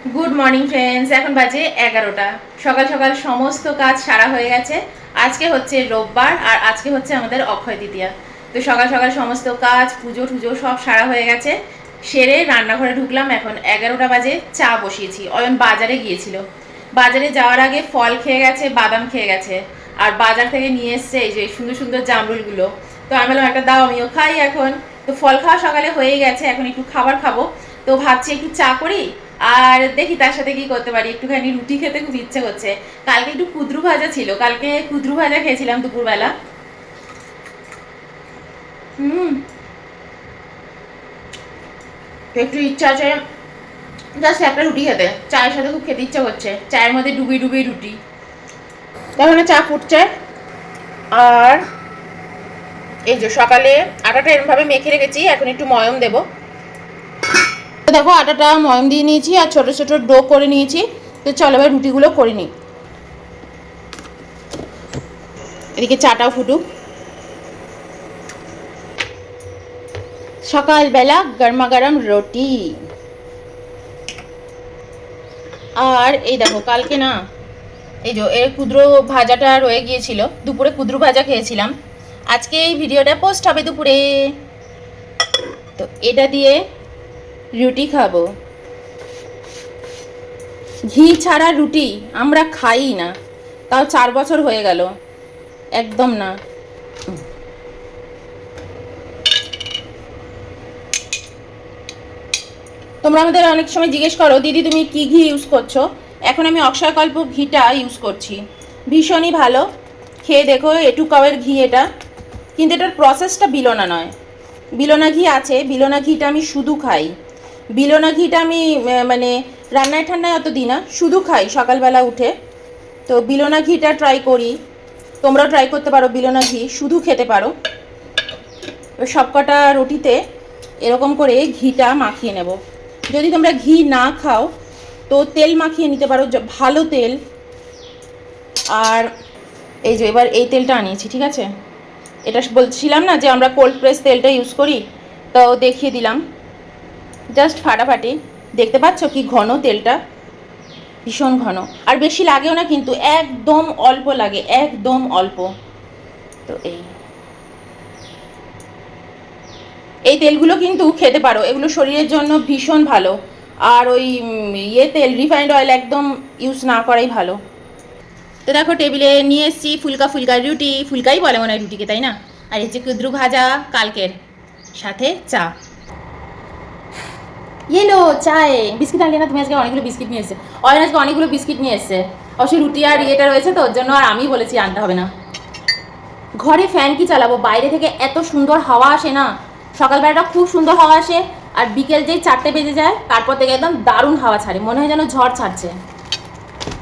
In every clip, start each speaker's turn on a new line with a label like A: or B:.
A: Good morning friends. এখন বাজে 11টা। সকাল সকাল সমস্ত কাজ সারা হয়ে গেছে। আজকে হচ্ছে রোববার আর আজকে হচ্ছে আমাদের অক্ষয় তৃতীয়া। তো সকাল সকাল সমস্ত কাজ পুজো টুজো সব সারা হয়ে গেছে, সেরে রান্নাঘরে ঢুকলাম। এখন 11টা বাজে, চা বসিয়েছি। অয়ন বাজারে গিয়েছিল, বাজারে যাওয়ার আগে ফল খেয়ে গেছে, বাদাম খেয়ে গেছে, আর বাজার থেকে নিয়ে এসছে এই যে সুন্দর সুন্দর জামরুলগুলো। তো আমি বললাম একটা দাও, আমিও খাই এখন। তো ফল খাওয়া সকালে হয়ে গেছে, এখন একটু খাবার খাবো। তো ভাবছি একটু চা করি, আর দেখি তার সাথে কি করতে পারি। একটুখানি রুটি খেতে খুব ইচ্ছে করছে। কালকে একটু কুদ্রু ভাজা ছিল, কালকে কুদ্রু ভাজা খেয়েছিলাম দুপুরবেলা। একটু ইচ্ছা আছে জাস্ট একটা রুটি খেতে, চায়ের সাথে খুব খেতে ইচ্ছা করছে। চায়ের মধ্যে ডুবি ডুবি রুটি। তাহলে চা ফুটছে, আর এই যে সকালে আটাটা এরমভাবে মেখে রেখেছি, এখন একটু ময়ম দেবো। দেখো আটাটা ময়ম দিয়ে নিয়েছি আর ছোট ছোট ডো করে নিয়েছি। তো চলো এবার রুটিগুলো করে নিই। এদিকে চাটাও ফুটুক। সকালবেলা গরমা গরম রুটি। আর এই দেখো কালকে না, এই যে এর কুদ্রু ভাজাটা রয়ে গিয়েছিল, দুপুরে কুদ্রু ভাজা খেয়েছিলাম। আজকে এই ভিডিওটা পোস্ট হবে দুপুরে। তো এটা দিয়ে রুটি খাবো। ঘি ছাড়া রুটি আমরা খাই না, তাও 4 বছর হয়ে গেল। একদম না। তোমরা আমাদের অনেক সময় জিজ্ঞেস করো দিদি তুমি কি ঘি ইউজ করছো। এখন আমি অক্ষয়কল্প ঘিটা ইউজ করছি, ভীষণই ভালো। খেয়ে দেখো, এটু কাওয়ের ঘি এটা, কিন্তু এটার প্রসেসটা বিলোনা নয়। বিলোনা ঘি আছে, বিলোনা ঘিটা আমি শুধু খাই। বিলোনা ঘিটা আমি মানে রান্নায় ঠান্নায় অত দিই না, শুধু খাই সকালবেলা উঠে। তো বিলোনা ঘিটা ট্রাই করি, তোমরাও ট্রাই করতে পারো, বিলোনা ঘি শুধু খেতে পারো। সবকটা রুটিতে এরকম করে ঘিটা মাখিয়ে নেব। যদি তোমরা ঘি না খাও তো তেল মাখিয়ে নিতে পারো, ভালো তেল। আর এই যে এবার এই তেলটা আনিয়েছি, ঠিক আছে। এটা বলছিলাম না যে আমরা কোল্ড প্রেস তেলটা ইউজ করি, তো দেখিয়ে দিলাম। জাস্ট ফাটাফাটি। দেখতে পাচ্ছ কি ঘন তেলটা, ভীষণ ঘন। আর বেশি লাগেও না কিন্তু, একদম অল্প লাগে, একদম অল্প। তো এই তেলগুলো কিন্তু খেতে পারো, এগুলো শরীরের জন্য ভীষণ ভালো। আর ওই তেল রিফাইন্ড অয়েল একদম ইউজ না করাই ভালো। তো দেখো টেবিলে নিয়ে এসেছি ফুলকা ফুলকা রুটি, ফুলকাই বলে মনে হয় রুটিকে, তাই না। আর এই যে কুদ্রু ভাজা কালকের, সাথে চা। এলো চায়ে বিস্কিট আনলে না তুমি? আজকে অনেকগুলো বিস্কিট নিয়ে এসছে অয়ন, আজকে অনেকগুলো বিস্কিট নিয়ে এসছে। অবশ্য রুটি আর ইয়েটা রয়েছে তো, ওর জন্য আর আমি বলেছি আনতে হবে না। ঘরে ফ্যান কি চালাবো, বাইরে থেকে এত সুন্দর হাওয়া আসে না। সকালবেলাটা খুব সুন্দর হাওয়া আসে, আর বিকেল যেই 4টে বেজে যায় তারপর থেকে একদম দারুণ হাওয়া ছাড়ে, মনে হয় যেন ঝড় ছাড়ছে।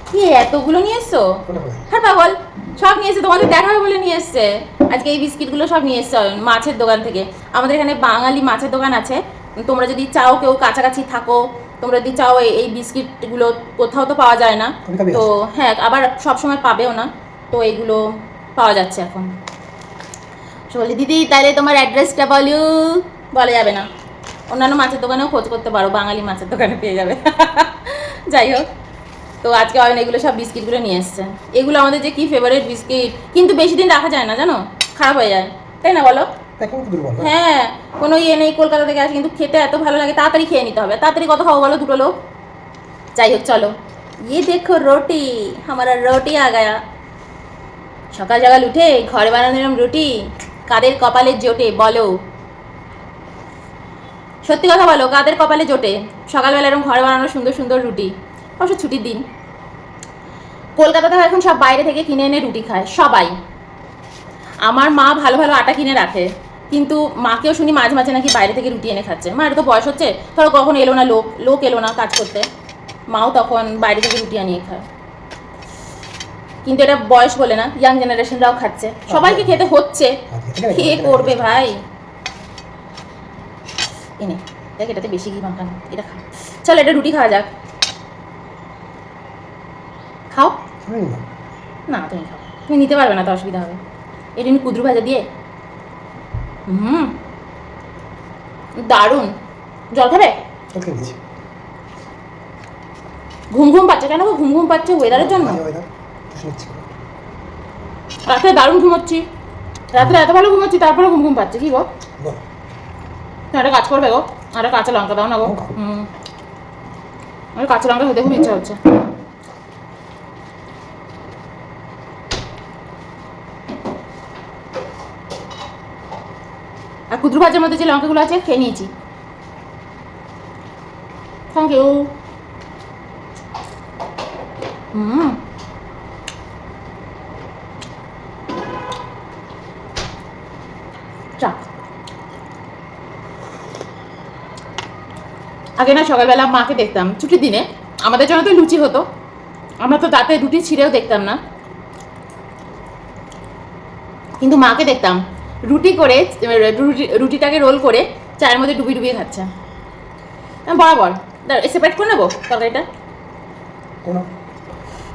A: কি এতগুলো নিয়ে এসছো? হ্যাঁ পাগল, সব নিয়ে এসছে, তোমাদের দেখাবে বলে নিয়ে এসছে। আজকে এই বিস্কিটগুলো সব নিয়ে এসছে মাছের দোকান থেকে। আমাদের এখানে বাঙালি মাছের দোকান আছে। তোমরা যদি চাও, কেউ কাছাকাছি থাকো, তোমরা যদি চাও এই বিস্কিটগুলো কোথাও তো পাওয়া যায় না, তো হ্যাঁ আবার সবসময় পাবেও না, তো এগুলো পাওয়া যাচ্ছে এখন। বলি দিদি তাহলে তোমার অ্যাড্রেসটা বলো। বলা যাবে না, অন্যান্য মাছের দোকানেও খোঁজ করতে পারো, বাঙালি মাছের দোকানে পেয়ে যাবে। যাই হোক, তো আজকে অয়ন এগুলো সব বিস্কিটগুলো নিয়ে এসছে। এগুলো আমাদের যে কি ফেভারিট বিস্কিট, কিন্তু বেশি দিন রাখা যায় না জানো, খারাপ হয়ে যায়, তাই না বলো? হ্যাঁ, কোনো ইয়ে নেই, কলকাতা থেকে আসে, কিন্তু খেতে এত ভালো লাগে। তাড়াতাড়ি খেয়ে নিতে হবে, তাড়াতাড়ি কত খাবো বলো দুটো লোক। যাই হোক চলো, ये देखो रोटी, हमारा रोटी आ गया। সকাল সকাল উঠে ঘরে বানানো এরকম রুটি কাদের কপালে জোটে বলো? সত্যি কথা বলো, কাদের কপালে জোটে সকালবেলা এরকম ঘরে বানানো সুন্দর সুন্দর রুটি? অবশ্য ছুটির দিন। কলকাতাতে এখন সব বাইরে থেকে কিনে এনে রুটি খায় সবাই। আমার মা ভালো ভালো আটা কিনে রাখে, কিন্তু মাকেও শুনি মাঝে মাঝে নাকি বাইরে থেকে রুটি এনে খাচ্ছে। মা, এটা তো বয়স হচ্ছে, ধরো কখন এলো না লোক এলো না কাজ করতে, মাও তখন বাইরে থেকে রুটি আনিয়ে খায়। কিন্তু এটা বয়স বলে না, ইয়াং জেনারেশনরাও খাচ্ছে, সবাইকে খেতে হচ্ছে, কে করবে ভাই। এনে দেখ, এটাতে বেশি ঘি মাখানো, এটা খা। চল এটা রুটি খাওয়া যাক। খাও না, তুমি খাও, তুমি নিতে পারবে না তো অসুবিধা হবে। এটা নিয়ে কুদ্রু ভাজা দিয়ে দারুণ। জল খাবে? ঘুম ঘুম পাচ্ছে কেন গো? ঘুম ঘুম পাচ্ছে ওয়েদারের জন্য? রাত্রে দারুণ ঘুমোচ্ছি, রাত্রে এত ভালো ঘুমোচ্ছি, তারপরে ঘুম ঘুম পাচ্ছে কি গো? একটা কাজ করবে গো, একটা কাঁচা লঙ্কা দাও না গো। আমার কাঁচা লঙ্কা খেতে খুব ইচ্ছা হচ্ছে। আর কুদ্রু ভাজার মধ্যে যে লঙ্কাগুলো আছে খেয়ে নিয়েছি। Thank you. চা আগে না সকালবেলা মাকে দেখতাম, ছুটির দিনে আমাদের জন্য তো লুচি হতো, আমরা তো তাতে রুটি ছিঁড়েও দেখতাম না, কিন্তু মাকে দেখতাম রুটি করে, রুটিটাকে রোল করে চায়ের মধ্যে ডুবিয়ে ডুবিয়ে খাচ্ছে। বরাবর সেপারেট করে নেবো তরকারিটা,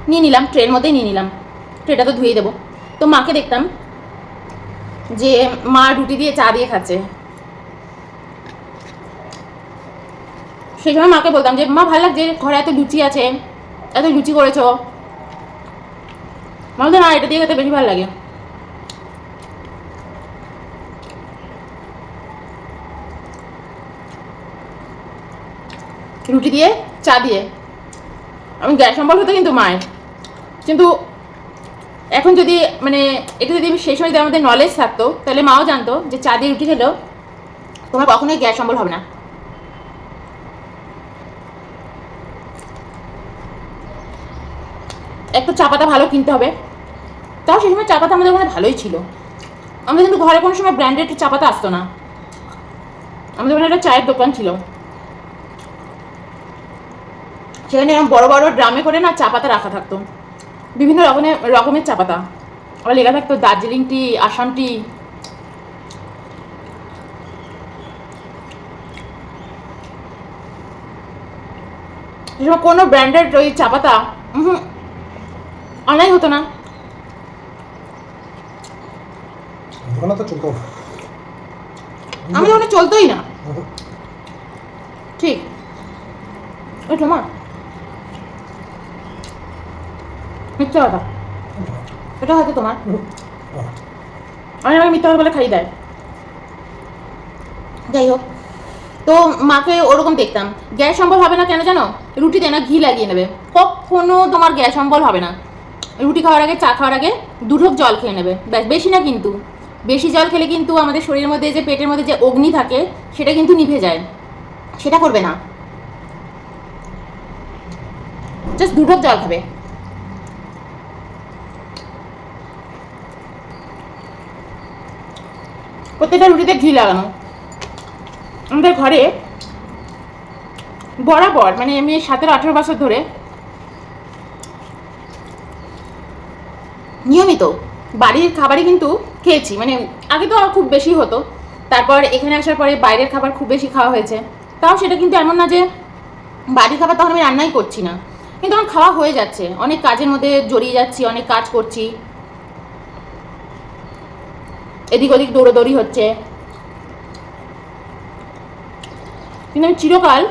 A: নিয়ে নিলাম ট্রের মধ্যেই নিয়ে নিলাম, ট্রেটা তো ধুয়ে দেবো। তো মাকে দেখতাম যে মা রুটি দিয়ে চা দিয়ে খাচ্ছে, সেই সময় মাকে বলতাম যে মা ভালো লাগছে, ঘরে এত লুচি আছে, এত লুচি করেছো। মা বলতো না, এটা দিয়ে খেতে বেশি ভালো লাগে। রুটি দিয়ে চা দিয়ে আমি গ্যাস অম্বল হতো কিন্তু মায়ের, কিন্তু এখন যদি মানে এটা যদি সেই সময় যদি আমাদের নলেজ থাকতো, তাহলে মাও জানতো যে চা দিয়ে রুটি খেলেও তোমার কখনোই গ্যাস অম্বল হবে না। একটু চা পাতা ভালো কিনতে হবে, তাও সেই সময় চা পাতা আমাদের ওখানে ভালোই ছিল। আমাদের কিন্তু ঘরে কোনো সময় ব্র্যান্ডেড চা পাতা আসতো না, আমাদের ওখানে একটা চায়ের দোকান ছিল, সেখানে এরকম বড় বড় ড্রামে করে না চা পাতা রাখা থাকতো, বিভিন্ন রকমের চা পাতা, আবার লেখা থাকতো দার্জিলিং টি, আসাম টি। সেই সময় কোনো ব্র্যান্ডেড ওই চা পাতা অনলাইন হতো না, আমি ওখানে চলতোই না। ঠিক ওই তোমার মিথ্যা কথা, এটা হয়তো তোমার, আমি আমাকে মিথ্যা কথা বলে খাইয়ে দেয়। যাই হোক, তো মাকে ওরকম দেখতাম। গ্যাস অম্বল হবে না কেন জানো? রুটিতে না ঘি লাগিয়ে নেবে, কখনো তোমার গ্যাস অম্বল হবে না। রুটি খাওয়ার আগে, চা খাওয়ার আগে 2 ঢোক জল খেয়ে নেবে, ব্যাস, বেশি না। কিন্তু বেশি জল খেলে কিন্তু আমাদের শরীরের মধ্যে যে পেটের মধ্যে যে অগ্নি থাকে সেটা কিন্তু নিভে যায়, সেটা করবে না। জাস্ট 2 ঢোক জল খাবে। প্রত্যেকটা রুটিতে ঘি লাগানো। আমাদের ঘরে বরাবর, মানে আমি 17-18 বছর ধরে নিয়মিত বাড়ির খাবারই কিন্তু খেয়েছি। মানে আগে তো খুব বেশি হতো, তারপর এখানে আসার পরে বাইরের খাবার খুব বেশি খাওয়া হয়েছে। তাও সেটা কিন্তু এমন না যে বাড়ির খাবার তখন আমি রান্নাই করছি না, কিন্তু আমার খাওয়া হয়ে যাচ্ছে, অনেক কাজের মধ্যে জড়িয়ে যাচ্ছি, অনেক কাজ করছি, এদিক ওদিক দৌড়োদৌড়ি হচ্ছে, কিন্তু আমি চিরকাল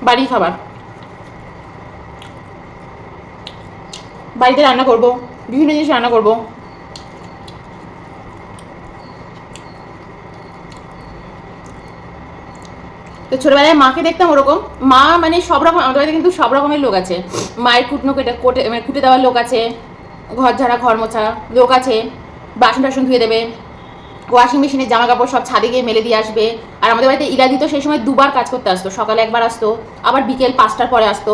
A: বাড়ির খাবার, বাড়িতে রান্না করব, বিভিন্ন জিনিস রান্না করব। তো ছোটবেলায় মাকে দেখতাম ওরকম, মা মানে সব রকম, আমাদের বাড়িতে কিন্তু সব রকমের লোক আছে। মায়ের কুটনো কুটে দেওয়ার লোক আছে, ঘর ঝাড়া ঘর মোছা লোক আছে, বাসন টাসন ধুয়ে দেবে, ওয়াশিং মেশিনের জামা কাপড় সব ছাদে গিয়ে মেলে দিয়ে আসবে। আর আমাদের বাড়িতে ইলাদি তো সেই সময় 2বার কাজ করতে আসতো, সকালে একবার আসতো, আবার বিকেল 5টার পরে আসতো।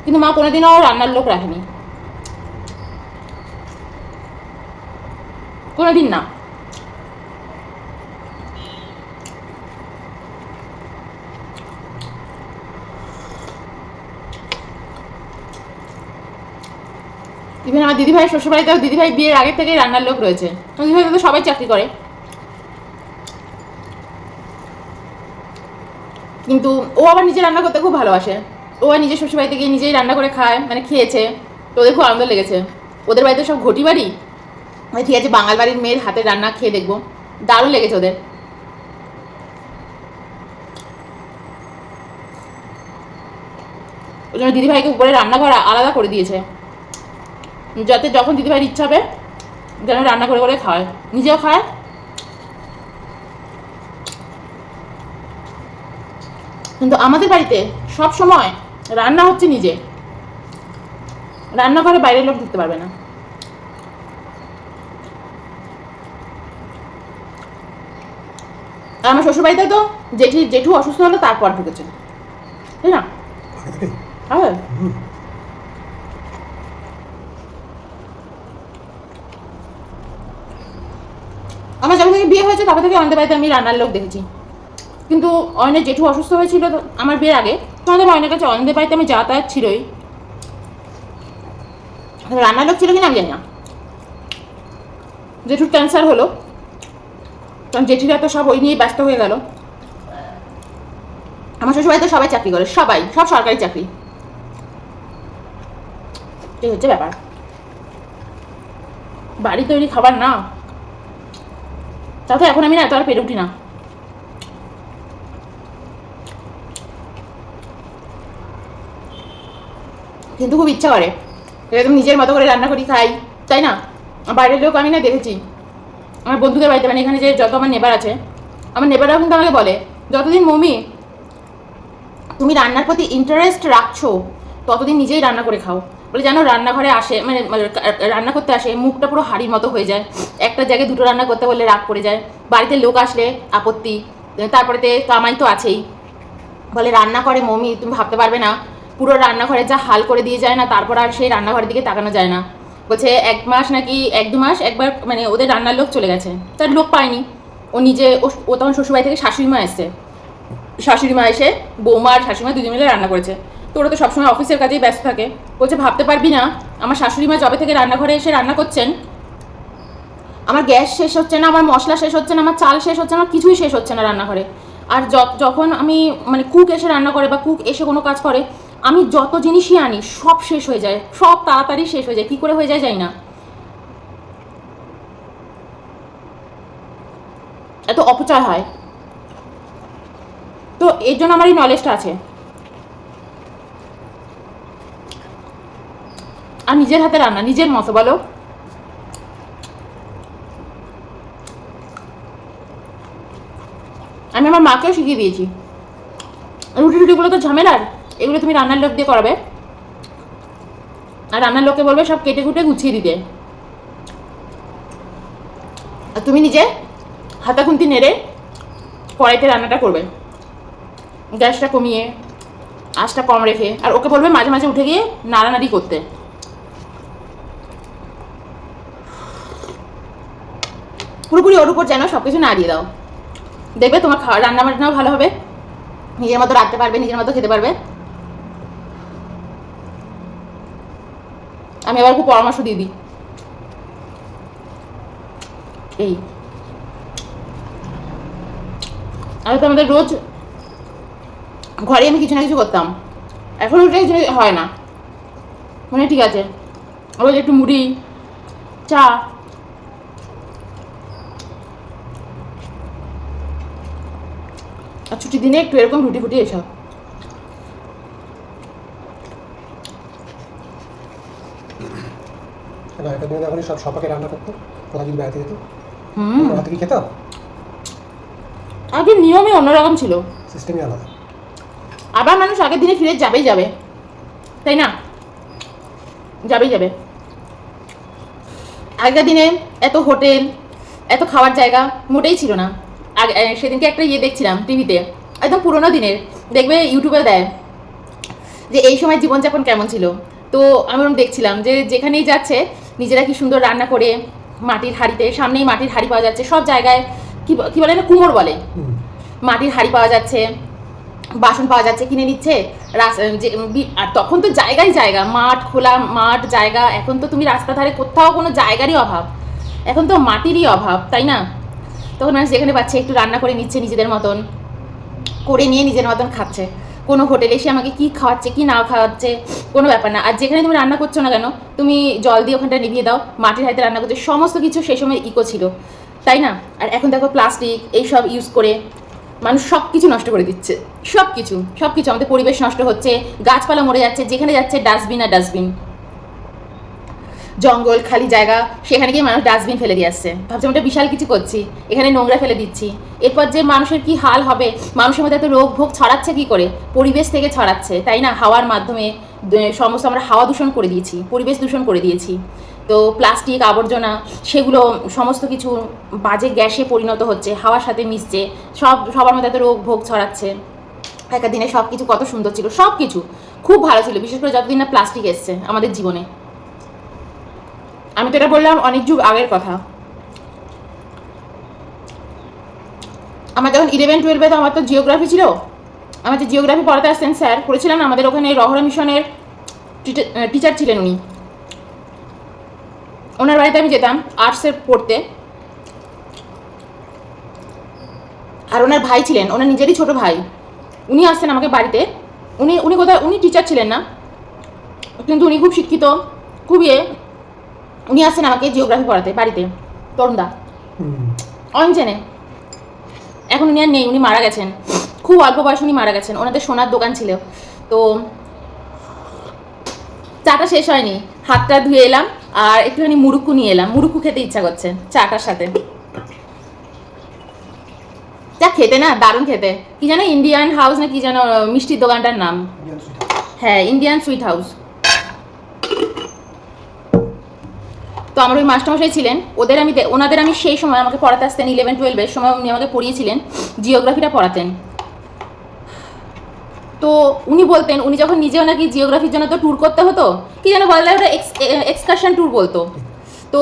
A: কিন্তু মা কোনোদিনও রান্নার লোক রাখেনি, কোনোদিন না। ইভেন আমার দিদিভাই শ্বশুরবাড়িতেও, দিদিভাই বিয়ের আগে থেকেই রান্নার লোক রয়েছে, দিদিভাই তো সবাই চাকরি করে, কিন্তু ও আবার নিজে রান্না করতে খুব ভালোবাসে। ও আর নিজের শ্বশুরবাড়িতে গিয়ে নিজেই রান্না করে খায়, মানে খেয়েছে, তো ওদের খুব আনন্দ লেগেছে। ওদের বাড়িতে সব ঘটি বাড়ি, ঠিক আছে বাঙাল বাড়ির মেয়ের হাতের রান্না খেয়ে দেখবো, দারুণ লেগেছে ওদের। ওই জন্য দিদিভাইকে উপরে রান্নাঘর আলাদা করে দিয়েছে, যাতে যখন দিদিভাইয়ের ইচ্ছা হবে যেন রান্না করে করে খায়, নিজেও খায়। কিন্তু আমাদের বাড়িতে সব সময় রান্না হচ্ছে নিজে, রান্নাঘরে বাইরের লোক ঢুকতে পারবে না। আর আমার শ্বশুরবাড়িতে তো জেঠু অসুস্থ হলো তারপর ঢুকেছে, তাই না? হ্যাঁ, আমার যখন থেকে বিয়ে হয়েছে তারপর থেকে আমাদের বাড়িতে আমি রান্নার লোক দেখেছি। কিন্তু অয়নের জেঠু অসুস্থ হয়েছিল তো আমার বিয়ের আগে, তোমাদের অয়নের কাছে অয়নের বাড়িতে আমি যাতায়াত ছিলই, রান্নার লোক ছিল কিনা আমি জানি না। জেঠুর ক্যান্সার হলো, কারণ জেঠিরা তো সব ওই নিয়েই ব্যস্ত হয়ে গেল। আমার শ্বশুরবাড়িতে সবাই চাকরি করে, সব সরকারি চাকরি, এই হচ্ছে ব্যাপার। বাড়ি তৈরি খাবার না, তাতে এখন আমি না এত আর পেরে উঠি না। কিন্তু খুব ইচ্ছা করে এরকম নিজের মতো করে রান্না করি খাই, তাই না? বাইরের লোক আমি না দেখেছি আমার বন্ধুদের বাড়িতে, মানে এখানে যে যত আমার নেবার আছে, আমার নেবাররাও কিন্তু আমাকে বলে যতদিন মমি তুমি রান্নার প্রতি ইন্টারেস্ট রাখছো ততদিন নিজেই রান্না করে খাও। বলে জানো রান্নাঘরে আসে মানে রান্না করতে আসে মুখটা পুরো হাড়ির মতো হয়ে যায়, একটা জায়গায় দুটো রান্না করতে বললে রাগ পড়ে যায়, বাড়িতে লোক আসলে আপত্তি, তারপরে কামাই তো আছেই। বলে রান্না করে মমি তুমি ভাবতে পারবে না, পুরো রান্নাঘরে যা হাল করে দিয়ে যায় না, তারপর আর সেই রান্নাঘরের দিকে তাকানো যায় না। বলছে 1 মাস নাকি 1-2 মাস একবার মানে ওদের রান্নার লোক চলে গেছে, তার লোক পায়নি, ও নিজে ও তখন শ্বশুরবাড়ি থেকে শাশুড়ি মা এসছে, শাশুড়ি মা এসে বৌমা আর শাশুড়ি মা দুজন মিলে রান্না করেছে। তো ওরা তো সবসময় অফিসের কাজেই ব্যস্ত থাকে। বলছে ভাবতে পারবি না আমার শাশুড়ি মা যবে থেকে রান্নাঘরে এসে রান্না করছেন, আমার গ্যাস শেষ হচ্ছে না, আমার মশলা শেষ হচ্ছে না, আমার চাল শেষ হচ্ছে না, কিছুই শেষ হচ্ছে না রান্নাঘরে। আর যখন আমি মানে কুক এসে রান্না করে বা কুক এসে কোনো কাজ করে, আমি যত জিনিসই আনি সব শেষ হয়ে যায়, সব তাড়াতাড়ি শেষ হয়ে যায়, কী করে হয়ে যায় জানি না, এত অপচয় হয়। তো এর জন্য আমার এই নলেজটা আছে। আর নিজের হাতে রান্না নিজের মতো বলো, আমি আমার মাকেও শিখিয়ে দিয়েছি। রুটিগুলো তো ঝামেলার, এগুলো তুমি রান্নার লোক দিয়ে করাবে, আর রান্নার লোককে বলবে সব কেটে কুটে গুছিয়ে দিতে, আর তুমি নিজে হাতা খুন্তি নেড়ে কড়াইতে রান্নাটা করবে, গ্যাসটা কমিয়ে আঁচটা কম রেখে, আর ওকে বলবে মাঝে মাঝে উঠে গিয়ে নাড়ানাড়ি করতে। পুরোপুরি ওর উপর যেন সব কিছু নাড়িয়ে দাও, দেখবে তোমার রান্না বান্নাও ভালো হবে, নিজের মতো রাখতে পারবে, নিজের মতো খেতে পারবে। আমি আবার খুব পরামর্শ দিয়ে দিই এই, আগে তো আমাদের রোজ ঘরে আমি কিছু না কিছু করতাম, এখন ওটাই হয় না, মানে ঠিক আছে রোজ একটু মুড়ি চা, আর ছুটির দিনে একটু এরকম রুটি ফুটি এসব।
B: সব সবাইকে রান্না করতো, কোথাও যদি বেড়াতে যেত রাতে কি খেত,
A: আগে নিয়মই অন্যরকম ছিল,
B: সিস্টেমই আলাদা।
A: আবার মানুষ আগের দিনে ফিরে যাবে, তাই না? যাবে। আগের দিনে এত হোটেল এত খাওয়ার জায়গা মোটেই ছিল না। আগে সেদিনকে একটা দেখছিলাম টিভিতে, একদম পুরোনো দিনের, দেখবে ইউটিউবে দেয় যে এই সময় জীবনযাপন কেমন ছিল। তো আমি দেখছিলাম যে যেখানেই যাচ্ছে নিজেরা কি সুন্দর রান্না করে মাটির হাঁড়িতে, সামনেই মাটির হাঁড়ি পাওয়া যাচ্ছে সব জায়গায়, কি বলে না, কুমোর বলে, মাটির হাঁড়ি পাওয়া যাচ্ছে, বাসন পাওয়া যাচ্ছে, কিনে নিচ্ছে। আর তখন তো জায়গা মাঠ, খোলা মাঠ জায়গা, এখন তো তুমি রাস্তা ধারে কোথাও কোনো জায়গারই অভাব, এখন তো মাটিরই অভাব, তাই না? তখন মানুষ যেখানে পাচ্ছে একটু রান্না করে নিচ্ছে, নিজেদের মতন করে নিয়ে নিজের মতন খাচ্ছে। কোনো হোটেলে এসে আমাকে কি খাওয়াচ্ছে কি না খাওয়াচ্ছে কোনো ব্যাপার না। আর যেখানে তুমি রান্না করছো না কেন, তুমি জল দিয়ে ওখানটা নিভিয়ে দাও, মাটির হাতে রান্না করছো, সমস্ত কিছু সেই সময় ইকো ছিল, তাই না? আর এখন দেখো প্লাস্টিক এইসব ইউজ করে মানুষ সব কিছু নষ্ট করে দিচ্ছে, সব কিছু আমাদের পরিবেশ নষ্ট হচ্ছে, গাছপালা মরে যাচ্ছে, যেখানে যাচ্ছে ডাস্টবিন আর ডাস্টবিন, জঙ্গল খালি জায়গা, সেখানে গিয়ে মানুষ ডাস্টবিন ফেলে দিয়ে আসছে, ভাবছি আমরা বিশাল কিছু করছি, এখানে নোংরা ফেলে দিচ্ছি। এরপর যে মানুষের কি হাল হবে, মানুষের মধ্যে এত রোগ ভোগ ছড়াচ্ছে কি করে, পরিবেশ থেকে ছড়াচ্ছে, তাই না? হাওয়ার মাধ্যমে সমস্ত আমরা হাওয়া দূষণ করে দিয়েছি, পরিবেশ দূষণ করে দিয়েছি। তো প্লাস্টিক আবর্জনা সেগুলো সমস্ত কিছু বাজে গ্যাসে পরিণত হচ্ছে, হাওয়ার সাথে মিশছে, সবার মধ্যে এত রোগ ভোগ ছড়াচ্ছে। একটা দিনে সব কিছু কত সুন্দর ছিল, সব কিছু খুব ভালো ছিল, বিশেষ করে যতদিন না প্লাস্টিক এসছে আমাদের জীবনে। আমি তো এটা বললাম অনেক যুগ আগের কথা। আমার যখন 11-12 তো আমার তো জিওগ্রাফি ছিল, আমার যে জিওগ্রাফি পড়াতে আসতেন স্যার, করেছিলেন আমাদের ওখানে রহরা মিশনের টিচার ছিলেন উনি। ওনার বাড়িতে আমি যেতাম আর্টসের পড়তে, আর ওনার ভাই ছিলেন, ওনার নিজেরই ছোট ভাই, উনি আসতেন আমাকে বাড়িতে। উনি কোথায়, উনি টিচার ছিলেন না, কিন্তু উনি খুব শিক্ষিত, খুব উনি আসছেন আমাকে জিওগ্রাফি পড়াতে বাড়িতে। তরুণদা অনেক চেনে, এখন উনি আর নেই, উনি মারা গেছেন, খুব অল্প বয়সে উনি মারা গেছেন। ওনাদের সোনার দোকান ছিল। তো চাটা শেষ হয়নি, হাতটা ধুয়ে এলাম আর একটুখানি মুড়ুক্কু নিয়ে এলাম, মুড়ুক্কু খেতে ইচ্ছা করছে চাটার সাথে। চা খেতে না দারুণ খেতে, কি জানো ইন্ডিয়ান হাউস না কি জানো মিষ্টির দোকানটার নাম, হ্যাঁ ইন্ডিয়ান সুইট হাউস। তো আমার ওই মাস্টারমশাই ছিলেন, ওনাদের আমি সেই সময় আমাকে পড়াতে আসতেন 11-12 সময়, উনি আমাকে পড়িয়েছিলেন, জিওগ্রাফিটা পড়াতেন। তো উনি বলতেন, উনি যখন নিজেও নাকি জিওগ্রাফির জন্য তো ট্যুর করতে হতো, কি যেন বলা ওটা এক্সকারশন ট্যুর বলতো। তো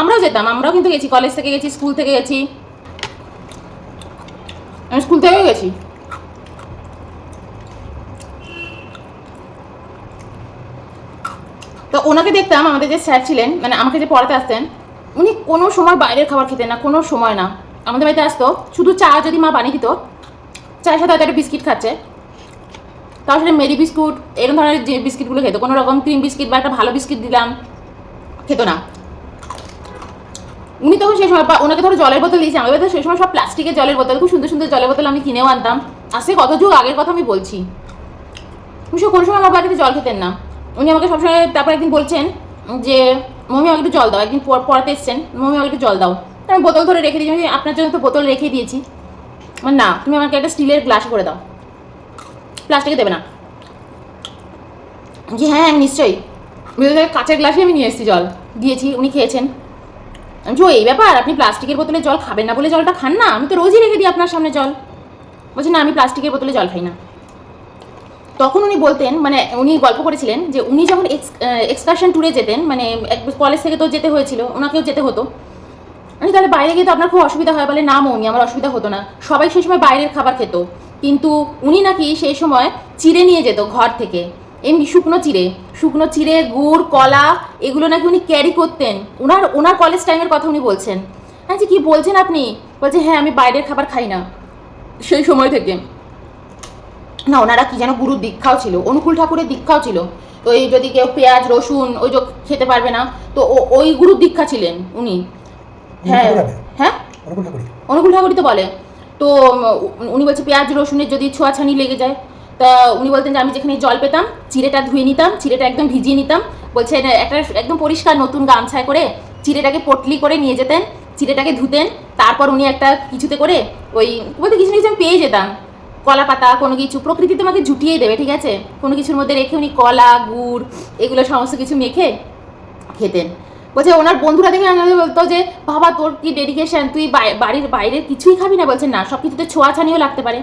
A: আমরাও যেতাম, আমরাও কিন্তু গেছি, কলেজ থেকে গেছি, স্কুল থেকে গেছি, আমি স্কুল থেকেও গেছি। তো ওনাকে দেখতাম, আমাদের যে স্যার ছিলেন, মানে আমাকে যে পড়াতে আসতেন, উনি কোনো সময় বাইরের খাবার খেতেন না, কোনো সময় না। আমাদের বাড়িতে আসতো, শুধু চা যদি মা বানিয়ে দিত, চায়ের সাথে হয়তো একটা বিস্কিট খাচ্ছে, তার সাথে মেরি বিস্কুট এরকম ধরনের যে বিস্কিটগুলো খেতো, কোনো রকম ক্রিম বিস্কিট বা একটা ভালো বিস্কিট দিলাম খেতো না। উনি তখন সেই সময়, ওনাকে ধরো জলের বোতল দিয়েছি, আমাদের বাড়িতে সেই সময় সব প্লাস্টিকের জলের বোতল, খুব সুন্দর সুন্দর জলের বোতল আমি কিনেও আনতাম, আসে কত যুগ আগের কথা আমি বলছি। উনি কোনো সময় আমার বাড়িতে জল খেতেন না। উনি আমাকে সবসময়, তারপর একদিন বলছেন যে মম্মি আমাকে একটু জল দাও, একদিন পড়াতে এসছেন, মম্মি আমাকে একটু জল দাও। আমি বোতল ধরে রেখে দিয়েছি, আপনার জন্য তো বোতল রেখে দিয়েছি, মানে না তুমি আমাকে একটা স্টিলের গ্লাস করে দাও, প্লাস্টিকে দেবে না। জি হ্যাঁ আমি নিশ্চয়ই, কাঁচের গ্লাসে আমি নিয়ে এসেছি জল, দিয়েছি, উনি খেয়েছেন। আমি বলছি এই ব্যাপার, আপনি প্লাস্টিকের বোতলে জল খাবেন না বলে জলটা খান না, আমি তো রোজই রেখে দিই আপনার সামনে জল। বলছি না আমি প্লাস্টিকের বোতলে জল খাই না। তখন উনি বলতেন, মানে উনি গল্প করেছিলেন যে উনি যখন এক্সকারশন ট্যুরে যেতেন, মানে কলেজ থেকে তো যেতে হয়েছিল, ওনাকেও যেতে হতো, আমি তাহলে বাইরে গিয়ে তো আপনার খুব অসুবিধা হয়, বলে না মৌমি আমার অসুবিধা হতো না, সবাই সেই সময় বাইরের খাবার খেত, কিন্তু উনি নাকি সেই সময় চিড়ে নিয়ে যেত ঘর থেকে, এমনি শুকনো চিড়ে গুড় কলা এগুলো নাকি উনি ক্যারি করতেন, ওনার কলেজ টাইমের কথা উনি বলছেন। হ্যাঁ যে কী বলছেন আপনি? বলছে হ্যাঁ আমি বাইরের খাবার খাই না সেই সময় থেকে। না ওনারা কি যেন গুরুর দীক্ষাও ছিল, অনুকূল ঠাকুরের দীক্ষাও ছিল, তো এই যদি কেউ পেঁয়াজ রসুন ওই যে খেতে পারবে না, তো ওই গুরুর দীক্ষা ছিলেন উনি। হ্যাঁ হ্যাঁ অনুকূল ঠাকুরই তো বলে। তো উনি বলছে পেঁয়াজ রসুনের যদি ছোঁয়াছানি লেগে যায়, তা উনি বলতেন যে আমি যেখানে জল পেতাম চিড়েটা ধুয়ে নিতাম, চিড়েটা একদম ভিজিয়ে নিতাম, বলছে একটা একদম পরিষ্কার নতুন গামছায় করে চিড়েটাকে পটলি করে নিয়ে যেতেন, চিড়েটাকে ধুতেন, তারপর উনি একটা কিছুতে করে ওই বলতে কিছু আমি পেয়ে যেতাম, কলা পাতা কোনো কিছু প্রকৃতি তোমাকে জুটিয়ে দেবে, ঠিক আছে, কোনো কিছুর মধ্যে রেখে উনি কলা গুড় এগুলো সমস্ত কিছু মেখে খেতেন। বলছে ওনার বন্ধুরা দেখে আমাদের বলতো যে বাবা তোর কি ডেডিকেশন, তুই বাড়ির বাইরের কিছুই খাবি না? বলছে না সব কিছুতে ছোঁয়াছানিও লাগতে পারে।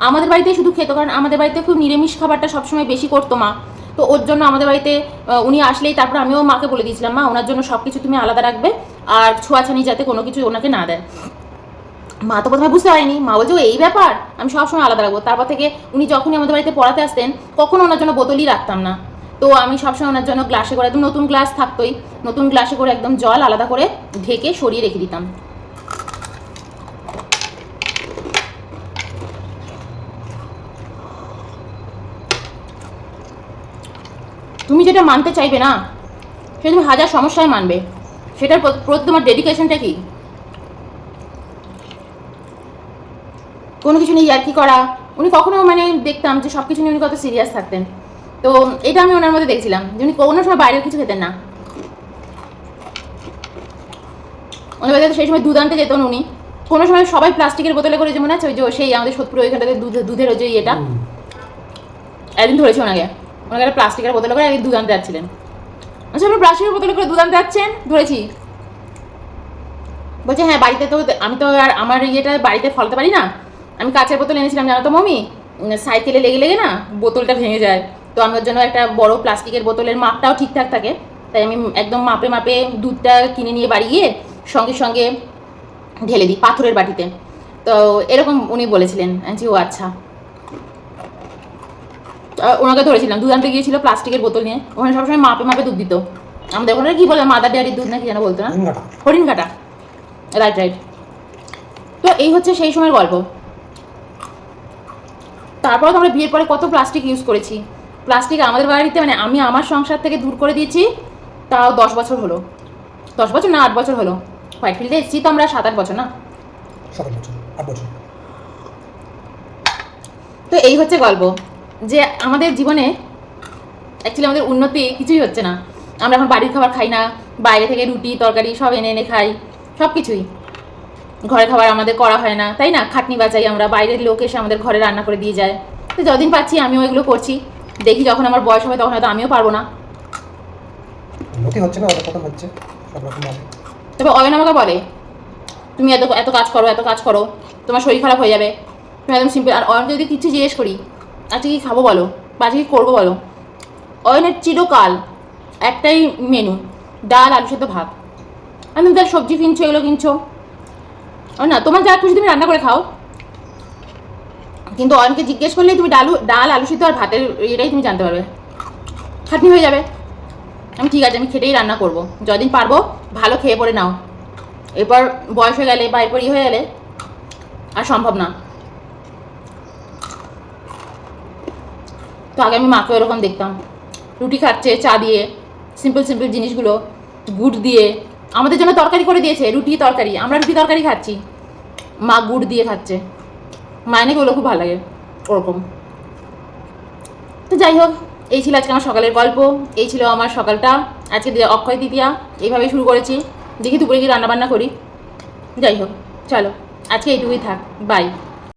A: আমাদের বাড়িতে শুধু খেতো, কারণ আমাদের বাড়িতে খুব নিরামিষ খাবারটা সবসময় বেশি করতো মা, তো ওর জন্য আমাদের বাড়িতে উনি আসলেই তারপর আমিও মাকে বলে দিয়েছিলাম মা ওনার জন্য সব কিছু তুমি আলাদা রাখবে, আর ছোঁয়াছানি যাতে কোনো কিছু ওনাকে না দেয়। মা তো প্রথমে বুঝতে পারেনি, মা বলছে এই ব্যাপার, আমি সবসময় আলাদা রাখবো। তারপর থেকে উনি যখনই আমাদের বাড়িতে পড়াতে আসতেন কখনো ওনার জন্য বোতলই রাখতাম না, তো আমি সবসময় ওনার জন্য গ্লাসে করে, একদম নতুন গ্লাস থাকতোই, নতুন গ্লাসে করে একদম জল আলাদা করে ঢেকে সরিয়ে রেখে দিতাম। তুমি যেটা মানতে চাইবে না সেটা তুমি হাজার সমস্যায় মানবে, সেটার প্রতি তোমার ডেডিকেশনটা কি? কোনো কিছু নিয়ে ইয়ার্কি করা, উনি কখনো মানে দেখতাম যে সব কিছু নিয়ে উনি কত সিরিয়াস থাকতেন। তো এটা আমি ওনার মধ্যে দেখছিলাম যে উনি কোনো সময় বাইরের কিছু খেতেন না। ওনার বাড়িতে সেই সময় দুধ আনতে যেতেন উনি, কোনো সময় সবাই প্লাস্টিকের বোতলে করে, যেমন আছে ওই যে সেই আমাদের সোদপুর ওইখানটাতে দুধের ওই যে ইয়েটা, একদিন ধরেছি ওনাকে একটা প্লাস্টিকের বোতলে করে একদিন দুধ আনতে যাচ্ছিলেন। আচ্ছা, আপনি প্লাস্টিকের বোতলে করে দুধ আনতে যাচ্ছেন? ধরেছি। বলছে হ্যাঁ, বাড়িতে তো আমি তো আর আমার ইয়েটা বাড়িতে ফলাতে পারি না, আমি কাঁচের বোতল এনেছিলাম জানো তো মমি, সাইকেলে লেগে লেগে না বোতলটা ভেঙে যায়, তো আমি ওর জন্য একটা বড় প্লাস্টিকের বোতলের মাপটাও ঠিকঠাক থাকে, তাই আমি একদম মাপে মাপে দুধটা কিনে নিয়ে বাড়ি গিয়ে সঙ্গে সঙ্গে ঢেলে দিই পাথরের বাটিতে। তো এরকম উনি বলেছিলেন যে ও আচ্ছা। ওনাকে ধরেছিলাম, দুধ আনতে গিয়েছিল প্লাস্টিকের বোতল নিয়ে, ওখানে সবসময় মাপে মাপে দুধ দিত। আমাদের ওখানে কি বলে, মাদার ডেয়ারির দুধ না কি যেন বলতো না, হরিণ কাটা, রাইট রাইট। তো এই হচ্ছে সেই সময়ের গল্প। তারপর তো আমরা বিয়ের পরে কত প্লাস্টিক ইউজ করেছি। প্লাস্টিক আমাদের বাড়িতে মানে আমি আমার সংসার থেকে দূর করে দিয়েছি, তাও 10 বছর হলো, 10 বছর না 8 বছর হলো। হোয়াইটফিল্ডে এসেছি তো আমরা 7-8 বছর, না
B: 7 বছর 8 বছর।
A: তো এই হচ্ছে গল্প যে আমাদের জীবনে অ্যাকচুয়ালি আমাদের উন্নতি কিছুই হচ্ছে না। আমরা এখন বাড়ির খাবার খাই না, বাইরে থেকে রুটি তরকারি সব এনে এনে খাই, সব কিছুই। ঘরে খাবার আমাদের করা হয় না, তাই না? খাটনি বাঁচাই আমরা, বাইরের লোক এসে আমাদের ঘরে রান্না করে দিয়ে যায়। তো যতদিন পাচ্ছি আমিও এগুলো করছি, দেখি যখন আমার বয়স হবে তখন হয়তো আমিও পারবো না।
B: উন্নতি হচ্ছে না, অধঃপতন হচ্ছে সব রকম ভাবে।
A: তবে অয়ন আমাকে বলে তুমি এত এত কাজ করো, এত কাজ করো, তোমার শরীর খারাপ হয়ে যাবে, তুমি একদম সিম্পল। আর অয়নকে যদি কিছু জিজ্ঞেস করি আজকে কি খাবো বলো বা আজকে কি করবো বলো, অয়নের চিরকাল একটাই মেনু, ডাল আলু সেদ্ধ ভাত। আমি তুমি তার সবজি কিনছো, এগুলো কিনছো না, তোমার যা খুশি তুমি রান্না করে খাও, কিন্তু অয়নকে জিজ্ঞেস করলেই তুমি ডাল আলু সিদ্ধ আর ভাতের এটাই তুমি জানতে পারবে, খাটনি হয়ে যাবে। আমি ঠিক আছে, আমি খেটেই রান্না করবো, যদিন পারবো ভালো খেয়ে পরে নাও, এরপর বয়স হয়ে গেলে বা এরপর হয়ে গেলে আর সম্ভব না। তো আগে আমি মাকে ওরকম দেখতাম, রুটি খাচ্ছে চা দিয়ে, সিম্পল সিম্পল জিনিসগুলো, গুড় দিয়ে আমাদের জন্য তরকারি করে দিয়েছে, রুটি তরকারি, আমরা রুটি তরকারি খাচ্ছি, মা গুড় দিয়ে খাচ্ছে, মায়ের নাকি ওগুলো খুব ভালো লাগে ওরকম। তো যাই হোক, এই ছিল আজকে আমার সকালের গল্প, এই ছিল আমার সকালটা। আজকে অক্ষয় তৃতীয়া, এইভাবেই শুরু করেছি, দেখি দুপুরে কি রান্নাবান্না করি। যাই হোক, চলো আজকে এইটুকুই থাক, বাই।